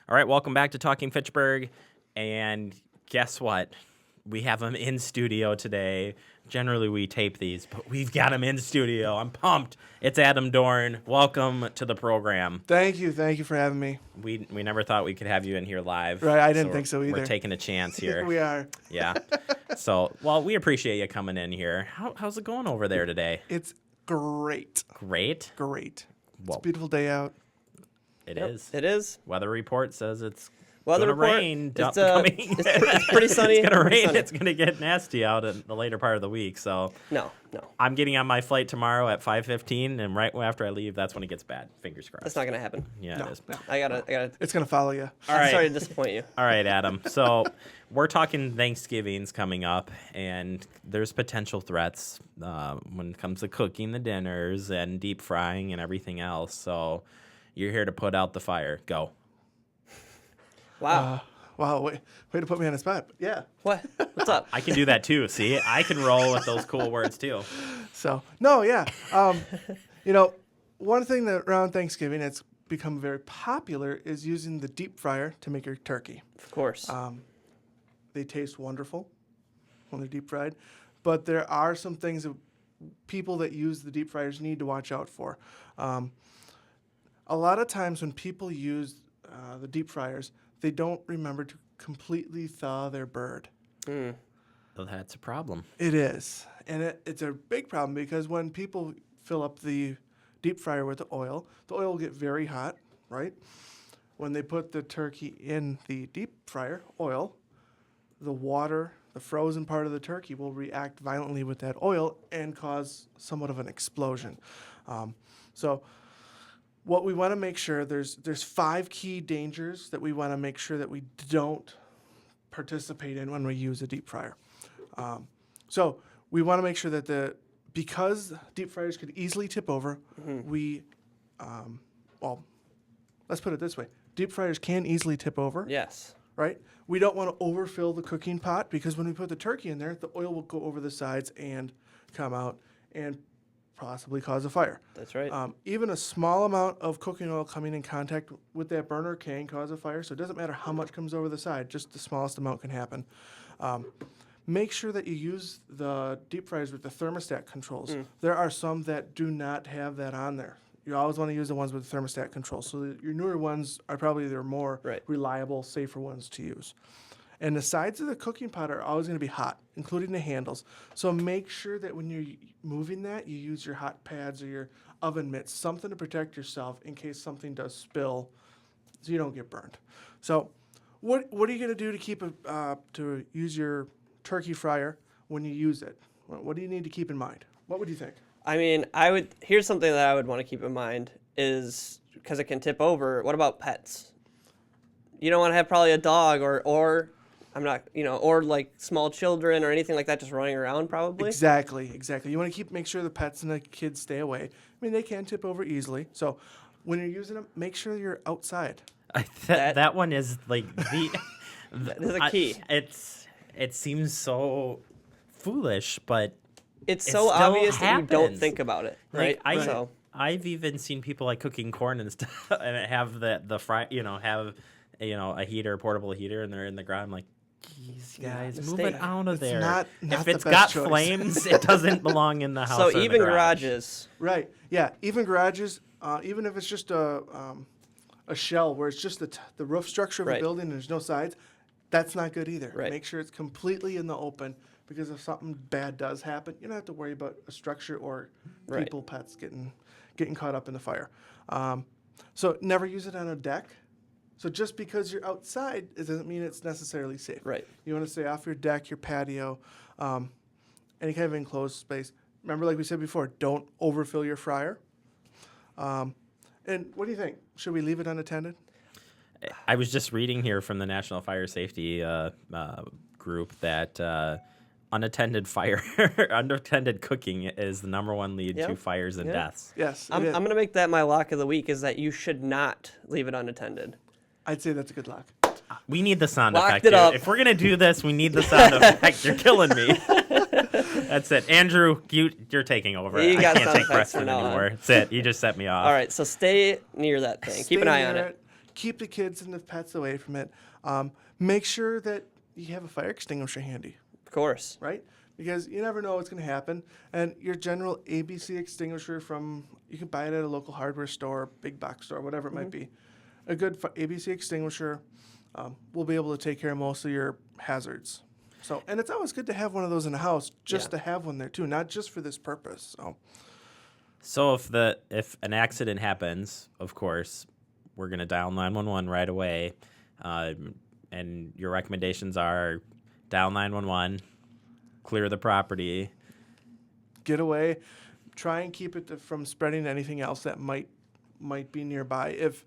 All right, welcome back to Talking Fitchburg. And guess what? We have him in studio today. Generally, we tape these, but we've got him in studio. I'm pumped. It's Adam Dorn. Welcome to the program. Thank you for having me. We never thought we could have you in here live. Right, I didn't think so either. We're taking a chance here. We are. Yeah. So, well, we appreciate you coming in here. How's it going over there today? It's great. Great? Great. Well, It's a beautiful day out. It is. It is. Weather report says it's Weather gonna report. rain. It's pretty sunny. It's gonna Pretty rain. sunny. It's gonna get nasty out in the later part of the week. So No. I'm getting on my flight tomorrow at 5:15, and right after I leave, that's when it gets bad. Fingers crossed. That's not gonna happen. Yeah, No, it is. no. I gotta. It's gonna follow you. All right. Sorry to disappoint you. All right, Adam. So we're talking Thanksgiving's coming up, and there's potential threats when it comes to cooking the dinners and deep frying and everything else. So you're here to put out the fire. Go. Wow. Wow, way to put me on the spot. But yeah. What? What's up? I can do that too. See, I can roll with those cool words too. So no, yeah. One thing that around Thanksgiving that's become very popular is using the deep fryer to make your turkey. Of course. They taste wonderful when they're deep fried, but there are some things that people that use the deep fryers need to watch out for. A lot of times when people use the deep fryers, they don't remember to completely thaw their bird. Well, that's a problem. It is. And it's a big problem because when people fill up the deep fryer with the oil will get very hot, right? When they put the turkey in the deep fryer oil, the water, the frozen part of the turkey will react violently with that oil and cause somewhat of an explosion. So what we want to make sure, there's 5 key dangers that we want to make sure that we don't participate in when we use a deep fryer. So we want to make sure that because deep fryers could easily tip over, let's put it this way. Deep fryers can easily tip over, Yes. right? We don't want to overfill the cooking pot because when we put the turkey in there, the oil will go over the sides and come out and possibly cause a fire. That's right. Even a small amount of cooking oil coming in contact with that burner can cause a fire, so it doesn't matter how much comes over the side, just the smallest amount can happen. Make sure that you use the deep fryers with the thermostat controls. There are some that do not have that on there. You always want to use the ones with the thermostat controls, so that your newer ones are probably the more reliable, safer ones to use. And the sides of the cooking pot are always going to be hot, including the handles. So make sure that when you're moving that, you use your hot pads or your oven mitts, something to protect yourself in case something does spill, so you don't get burned. So, what are you going to do to keep to use your turkey fryer when you use it? What do you need to keep in mind? What would you think? I mean, here's something that I would want to keep in mind is because it can tip over. What about pets? You don't want to have probably a dog or I'm not, or like small children or anything like that just running around probably. Exactly. You want to make sure the pets and the kids stay away. I mean, they can tip over easily. So when you're using them, make sure you're outside. That one is like the. That is a key. It seems so foolish, but It's it so still obvious that you don't happens. think about it, Like, right? I've even seen people like cooking corn and stuff, and have the fry, have a heater, portable heater, and they're in the ground. I'm like, geez, guys, move it out of It's there. not If the it's best got choice. flames, it doesn't belong in the house. So or in even the garage. garages. Right. Yeah. Even garages, even if it's just a shell where it's just the roof structure of a building and there's no sides, that's not good either. Right. Make sure it's completely in the open because if something bad does happen, you don't have to worry about a structure or people, pets getting caught up in the fire. So never use it on a deck. So just because you're outside, it doesn't mean it's necessarily safe. Right. You want to stay off your deck, your patio, any kind of enclosed space. Remember, like we said before, don't overfill your fryer. And what do you think? Should we leave it unattended? I was just reading here from the National Fire Safety group that unattended cooking is the number one lead to fires and deaths. Yes. I'm going to make that my lock of the week is that you should not leave it unattended. I'd say that's a good lock. We need the sound Locked effect. it up. If we're going to do this, we need the sound effect. You're killing me. That's it. Andrew, you're taking over. You I got can't sound take effects Preston from now on. anymore. That's it. You just set me off. All right, so stay near that thing. Keep an eye on it. keep the kids and the pets away from it. Make sure that you have a fire extinguisher handy, Of course. right? Because you never know what's going to happen. And your general ABC extinguisher you can buy it at a local hardware store, big box store, whatever it might be. A good ABC extinguisher will be able to take care of most of your hazards. So, and it's always good to have one of those in the house, just to have one there too, not just for this purpose. So if an accident happens, of course, we're gonna dial 911 right away, and your recommendations are dial 911, clear the property, Get away, try and keep it from spreading anything else that might be nearby. If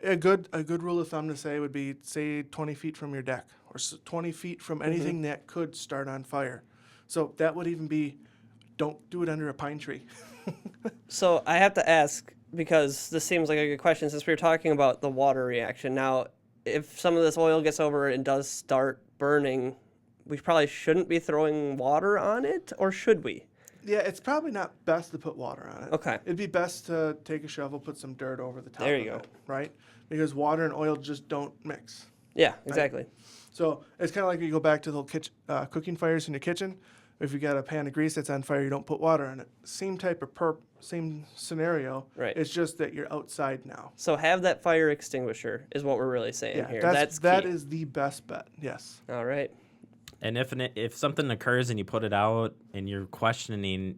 a good rule of thumb to say would be, say, 20 feet from your deck or 20 feet from anything that could start on fire. So that would even be, don't do it under a pine tree. So I have to ask, because this seems like a good question, since we were talking about the water reaction. Now, if some of this oil gets over and does start burning, we probably shouldn't be throwing water on it, or should we? Yeah, it's probably not best to put water on it. Okay. It'd be best to take a shovel, put some dirt over the top There you of go. it, right? Because water and oil just don't mix. Yeah, exactly. So it's kind of like you go back to the cooking fires in your kitchen. If you got a pan of grease that's on fire, you don't put water on it. Same type of same scenario. Right. It's just that you're outside now. So have that fire extinguisher is what we're really saying Yeah, here. that key. is the best bet. Yes. All right. and if something occurs and you put it out and you're questioning,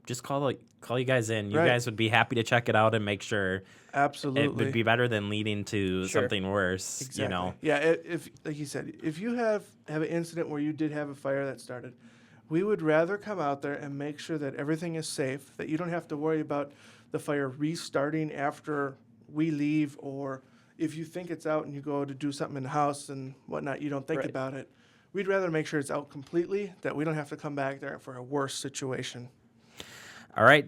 just call you guys in. You Right. guys would be happy to check it out and make sure Absolutely. it would be better than leading to Sure. something worse. Exactly. Yeah. If like you said, if you have an incident where you did have a fire that started, we would rather come out there and make sure that everything is safe, that you don't have to worry about the fire restarting after we leave, or if you think it's out and you go to do something in the house and whatnot, you don't think Right. about it. We'd rather make sure it's out completely, that we don't have to come back there for a worse situation. All right.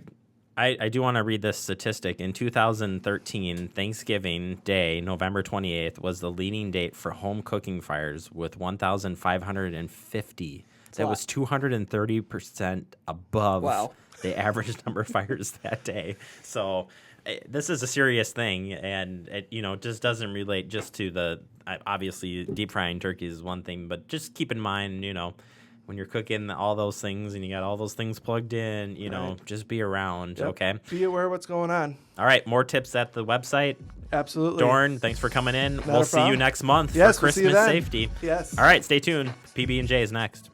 I do want to read this statistic. In 2013, Thanksgiving Day, November 28th, was the leading date for home cooking fires with 1,550. That was 230% above Wow. the average number of fires that day. So this is a serious thing, and it just doesn't relate just to obviously deep frying turkeys is one thing, but just keep in mind, when you're cooking all those things and you got all those things plugged in, Right. just be around, Yep. okay? Be aware of what's going on. All right, more tips at the website. Absolutely. Dorn, thanks for coming in. We'll a see you problem. next month Yes, for we'll see you Christmas then. safety. Yes. All right, stay tuned. PB&J is next.